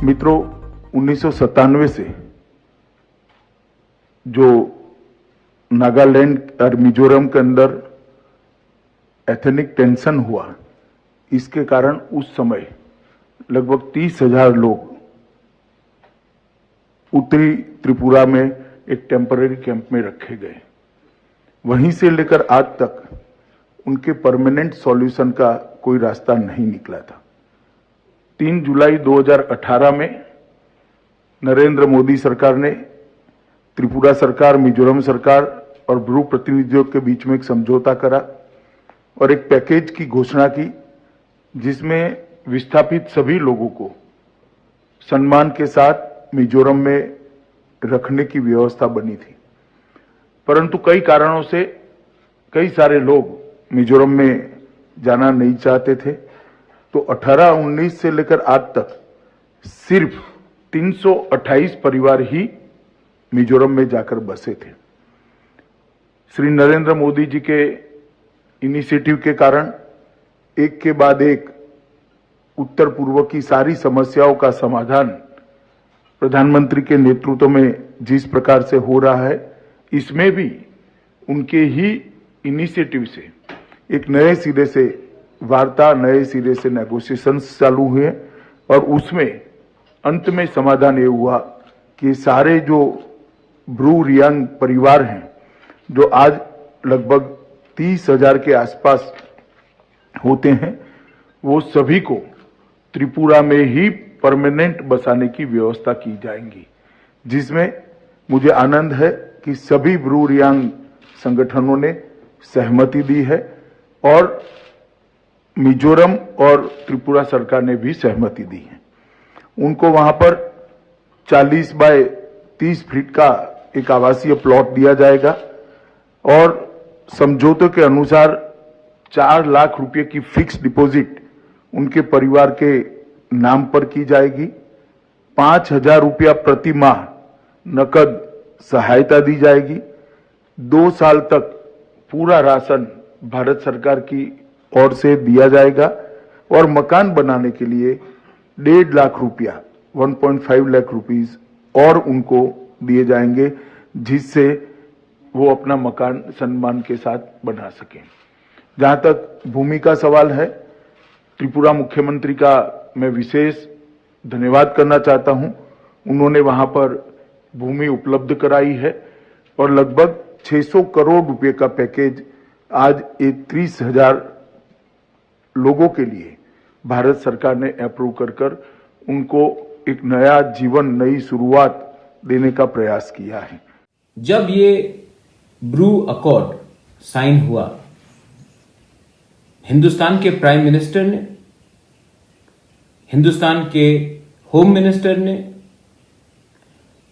मित्रों, 1997 से जो नागालैंड और मिजोरम के अंदर एथनिक टेंशन हुआ, इसके कारण उस समय लगभग 30,000 लोग उत्तरी त्रिपुरा में एक टेम्पररी कैंप में रखे गए। वहीं से लेकर आज तक उनके परमानेंट सॉल्यूशन का कोई रास्ता नहीं निकला था। 3 जुलाई 2018 में नरेंद्र मोदी सरकार ने त्रिपुरा सरकार, मिजोरम सरकार और ब्रू प्रतिनिधियों के बीच में एक समझौता करा और एक पैकेज की घोषणा की, जिसमें विस्थापित सभी लोगों को सम्मान के साथ मिजोरम में रखने की व्यवस्था बनी थी। परंतु कई कारणों से कई सारे लोग मिजोरम में जाना नहीं चाहते थे, तो 18-19 से लेकर आज तक सिर्फ 328 परिवार ही मिजोरम में जाकर बसे थे। श्री नरेंद्र मोदी जी के इनिशिएटिव के कारण एक के बाद एक उत्तर पूर्व की सारी समस्याओं का समाधान प्रधानमंत्री के नेतृत्व में जिस प्रकार से हो रहा है, इसमें भी उनके ही इनिशिएटिव से एक नए सिरे से वार्ता, नए सिरे से नेगोशिएशंस चालू हुए और उसमें अंत में समाधान ये हुआ कि सारे जो ब्रू रियांग परिवार हैं, जो आज लगभग 30,000 के आसपास होते हैं, वो सभी को त्रिपुरा में ही परमानेंट बसाने की व्यवस्था की जाएगी, जिसमें मुझे आनंद है कि सभी ब्रू रियांग संगठनों ने सहमति दी है और मिजोरम और त्रिपुरा सरकार ने भी सहमति दी है। उनको वहां पर 40 बाय 30 फीट का एक आवासीय प्लॉट दिया जाएगा और समझौते के अनुसार 4 लाख रुपए की फिक्स डिपॉजिट उनके परिवार के नाम पर की जाएगी। 5,000 रुपया प्रति माह नकद सहायता दी जाएगी। 2 साल तक पूरा राशन भारत सरकार की ओर से दिया जाएगा और मकान बनाने के लिए 1.5 लाख रुपया 1.5 लाख रुपीस और उनको दिए जाएंगे, जिससे वो अपना मकान सम्मान के साथ बना सकें। जहां तक भूमि का सवाल है, त्रिपुरा मुख्यमंत्री का मैं विशेष धन्यवाद करना चाहता हूं। उन्होंने वहां पर भूमि उपलब्ध कराई है और लगभग 600 करोड़ रुपए का पैकेज आज 30,000 लोगों के लिए भारत सरकार ने अप्रूव कर उनको एक नया जीवन, नई शुरुआत देने का प्रयास किया है। जब ये ब्रू अकॉर्ड साइन हुआ, हिंदुस्तान के प्राइम मिनिस्टर ने, हिंदुस्तान के होम मिनिस्टर ने,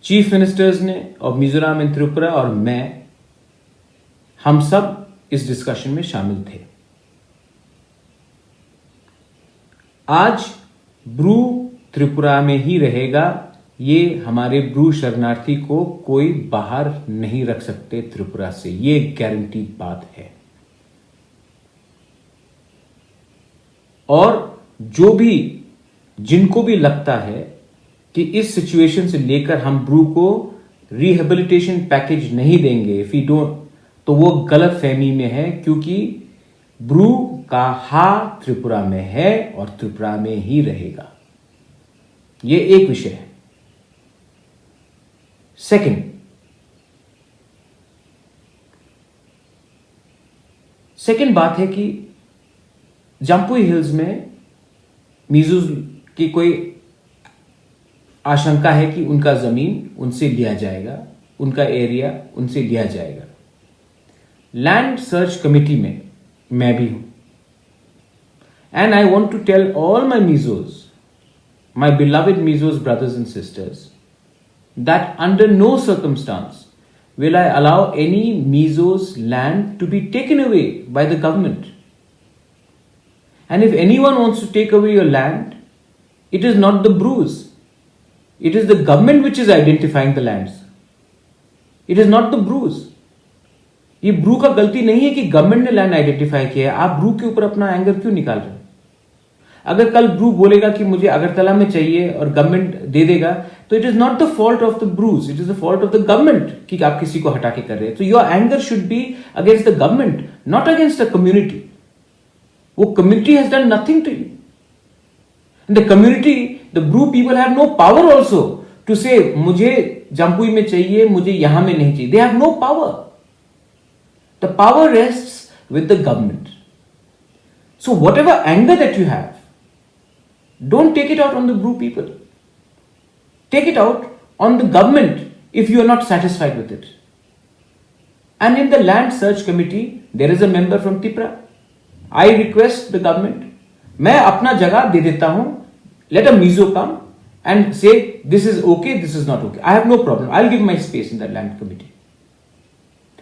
चीफ मिनिस्टर्स ने और मिजोरम एंड त्रिपुरा और मैं, हम सब इस डिस्कशन में शामिल थे। आज ब्रू त्रिपुरा में ही रहेगा, ये हमारे ब्रू शरणार्थी को कोई बाहर नहीं रख सकते त्रिपुरा से, ये गारंटी बात है। और जो भी, जिनको भी लगता है कि इस सिचुएशन से लेकर हम ब्रू को रिहेबिलिटेशन पैकेज नहीं देंगे, इफ यू डोंट, तो वो गलत फहमी में है, क्योंकि ब्रू का हा त्रिपुरा में है और त्रिपुरा में ही रहेगा। ये एक विषय है। सेकंड बात है कि जम्पुई हिल्स में मिजोज की कोई आशंका है कि उनका जमीन उनसे लिया जाएगा, उनका एरिया उनसे लिया जाएगा। लैंड सर्च कमिटी में मैं भी हूं, and I want to tell all my Mizos, my beloved Mizos brothers and sisters, that under no circumstance will I allow any Mizos land to be taken away by the government. And if anyone wants to take away your land, it is not the Brus. It is the government which is identifying the lands. It is not the Brus. ये Bru का गलती नहीं है कि government ने land identify किया है। आप ब्रू के ऊपर अपना एंगर क्यों निकाल रहे हैं? अगर कल ब्रू बोलेगा कि मुझे अगरतला में चाहिए और गवर्नमेंट दे देगा, तो it is not the fault of the Brus, it is the fault of the government कि आप किसी को हटा के कर रहे हैं. तो your anger should be against the government, not against the community. वो community has done nothing to you. The community, the Bru people have no power also to say मुझे जम्पुई में चाहिए, मुझे यहां में नहीं चाहिए. They have no power. The power rests with the government. So whatever anger that you have, don't take it out on the Bru people. Take it out on the government if you are not satisfied with it. And in the land search committee, there is a member from Tipra. I request the government, मैं अपना जगह दे देता हूं, let a Mizo come and say this is okay, this is not okay. I have no problem. I'll give my space in the land committee.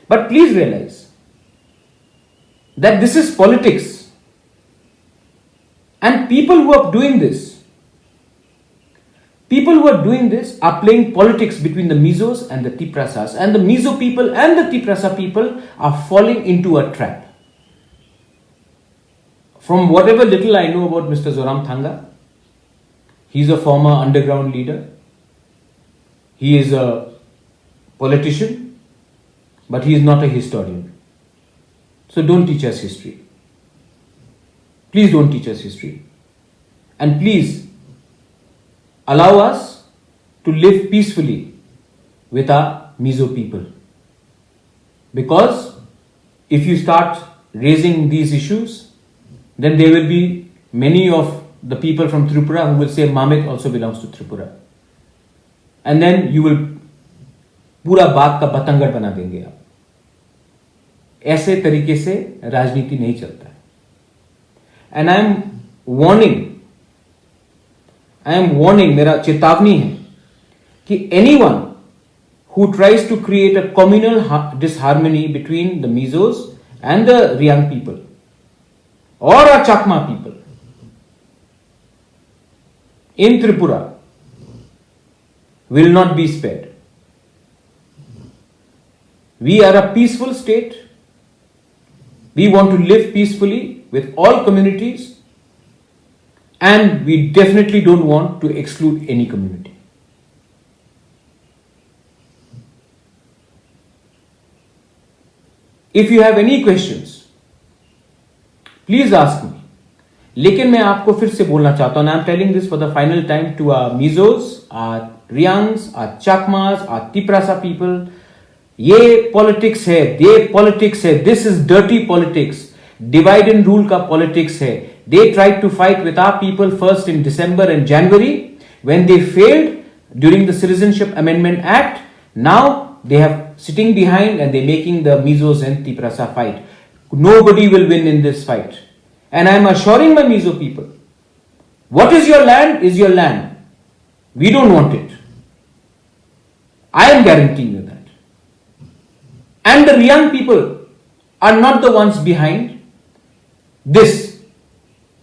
But please realize that this is politics, and people who are doing this are playing politics between the Mizos and the Tiprasas, and the Mizo people and the Tiprasa people are falling into a trap. From whatever little I know about Mr. Zoram Thanga, he is a former underground leader, he is a politician, but he is not a historian. So don't teach us history. Please don't teach us history. And please allow us to live peacefully with our Mizo people. Because if you start raising these issues, then there will be many of the people from Tripura who will say Mamit also belongs to Tripura. And then you will पूरा बात का बतंगड़ बना देंगे आप. ऐसे तरीके से राजनीति नहीं चलता है. एंड आई एम वार्निंग, मेरा चेतावनी है कि anyone who tries to create a communal disharmony between the Mizos and the Reang people और a Chakma people in Tripura will not be spared. We are a peaceful state. We want to live peacefully with all communities, and we definitely don't want to exclude any community. If you have any questions, please ask me. लेकिन मैं आपको फिर से बोलना चाहता हूं, I'm telling this for the final time to our Mizos, our Riangs, our Chakmas, our Tiprasa people. ये politics है, ये पॉलिटिक्स है, this is dirty politics, divide and rule का पॉलिटिक्स है. They tried to fight with our people first in December and January when they failed during the Citizenship Amendment Act. Now they have sitting behind and they're making the Mizos and Tiprasa fight. Nobody will win in this fight. And I am assuring my Mizo people, what is your land is your land. We don't want it. I am guaranteeing you that. And the Riang people are not the ones behind this.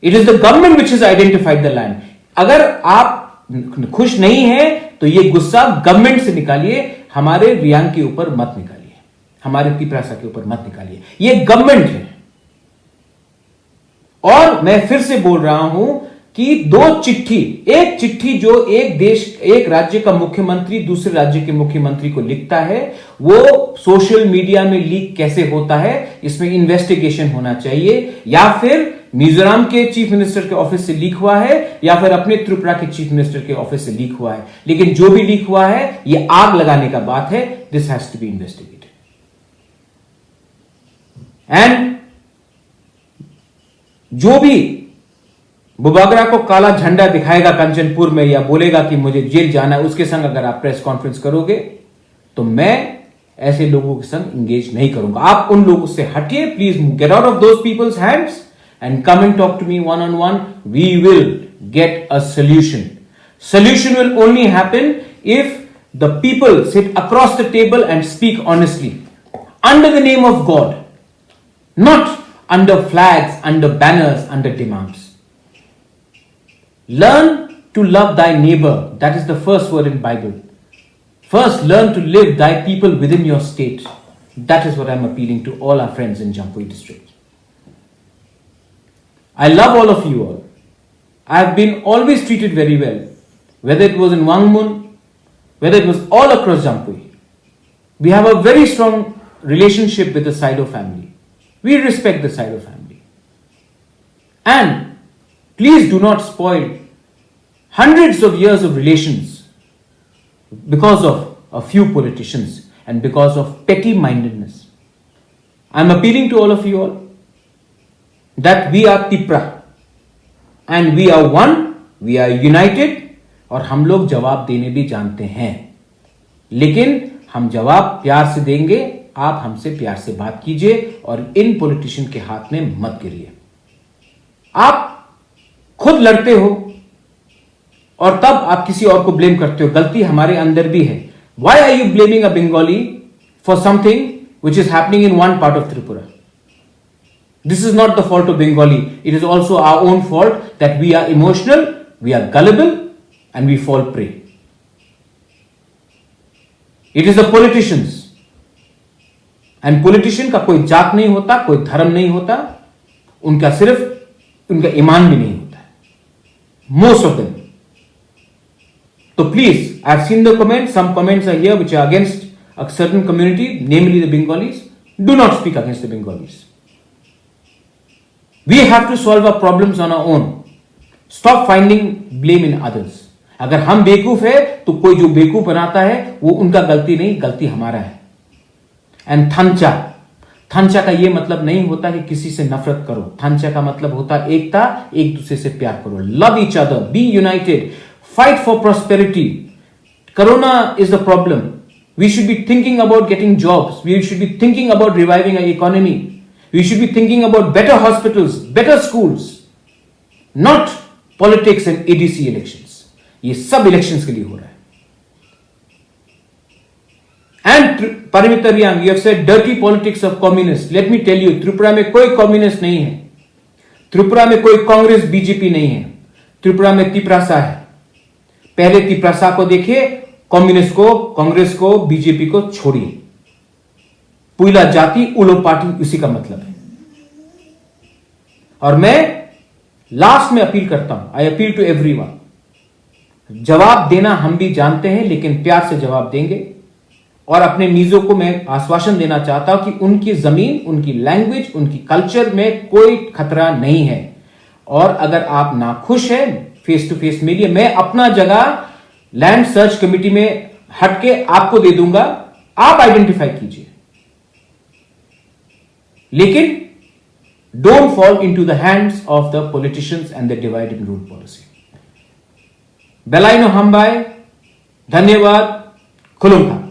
It is the government which has identified the land. अगर आप खुश नहीं हैं तो ये गुस्सा government से निकालिए, हमारे रियांग के ऊपर मत निकालिए, हमारे तिप्रासा के ऊपर मत निकालिए. ये गवर्नमेंट है. और मैं फिर से बोल रहा हूं कि दो चिट्ठी, एक चिट्ठी जो एक देश, एक राज्य का मुख्यमंत्री दूसरे राज्य के मुख्यमंत्री को लिखता है, वो सोशल मीडिया में लीक कैसे होता है, इसमें इन्वेस्टिगेशन होना चाहिए. या फिर मिजोरम के चीफ मिनिस्टर के ऑफिस से लीक हुआ है, या फिर अपने त्रिपुरा के चीफ मिनिस्टर के ऑफिस से लीक हुआ है. लेकिन जो भी लीक हुआ है, ये आग लगाने का बात है. This has to be investigated. And जो भी बुबागरा को काला झंडा दिखाएगा कंचनपुर में या बोलेगा कि मुझे जेल जाना है, उसके संग अगर आप प्रेस कॉन्फ्रेंस करोगे तो मैं ऐसे लोगों के संग इंगेज नहीं करूंगा. आप उन लोगों से हटिए. Please get out of those peoples hands and come and talk to me one on one. We will get a solution. Solution will only happen if the people sit across the table and speak honestly under the name of God, not under flags, under banners, under demands. Learn to love thy neighbor. That is the first word in Bible. First, learn to live thy people within your state. That is what I am appealing to all our friends in Jampuy district. I love all of you all. I have been always treated very well, whether it was in Wangmun, whether it was all across Jampui. We have a very strong relationship with the Saido family. We respect the Saido family. And please do not spoil hundreds of years of relations because of a few politicians and because of petty-mindedness. I am appealing to all of you all that we are Tipra and we are one, we are united और हम लोग जवाब देने भी जानते हैं, लेकिन हम जवाब प्यार से देंगे. आप हमसे प्यार से बात कीजिए और इन पॉलिटिशियन के हाथ में मत गिरिए. आप खुद लड़ते हो और तब आप किसी और को ब्लेम करते हो. गलती हमारे अंदर भी है. Why are you blaming a Bengali for something which is happening in one part of Tripura? This is not the fault of Bengali. It is also our own fault that we are emotional, we are gullible, and we fall prey. It is the politicians. And politician का कोई जात नहीं होता, कोई धर्म नहीं होता, उनका सिर्फ उनका ईमान भी नहीं होता है. Most of them. So please, I have seen the comments. Some comments are here which are against a certain community, namely the Bengalis. Do not speak against the Bengalis. We have to solve our problems on our own. Stop finding blame in others. अगर हम बेवकूफ है तो कोई जो बेवकूफ बनाता है वो उनका गलती नहीं, गलती हमारा है. एंड थंचा का ये मतलब नहीं होता कि किसी से नफरत करो. थंचा का मतलब होता एकता, एक दूसरे से प्यार करो. Love each other, be united, fight for prosperity. Corona is the problem. We should be thinking about getting jobs. We should be thinking about reviving our economy. We should be thinking about better hospitals, better schools. Not politics and ADC elections. ये सब elections के लिए हो रहा है. And Paramita Riang, you have said dirty politics of communists. Let me tell you, Tripura में कोई communist नहीं है. त्रिपुरा में कोई कांग्रेस बीजेपी नहीं है. त्रिपुरा में तिपरासा है. पहले तिपरासा को देखिए, कम्युनिस्ट को, कांग्रेस को, बीजेपी को छोड़िए. पुइला जाति उलो पार्टी उसी का मतलब है. और मैं लास्ट में अपील करता हूं, आई अपील टू एवरीवन, जवाब देना हम भी जानते हैं, लेकिन प्यार से जवाब देंगे. और अपने नीजों को मैं आश्वासन देना चाहता हूं कि उनकी जमीन, उनकी लैंग्वेज, उनकी कल्चर में कोई खतरा नहीं है. और अगर आप नाखुश हैं, फेस टू फेस मिलिए. मैं अपना जगह लैंड सर्च कमेटी में हटके आपको दे दूंगा, आप आइडेंटिफाई कीजिए. लेकिन don't fall into the hands of the politicians and the divide and rule policy. बेलाइनो हम्बाई, धन्यवाद, खुलुमखा.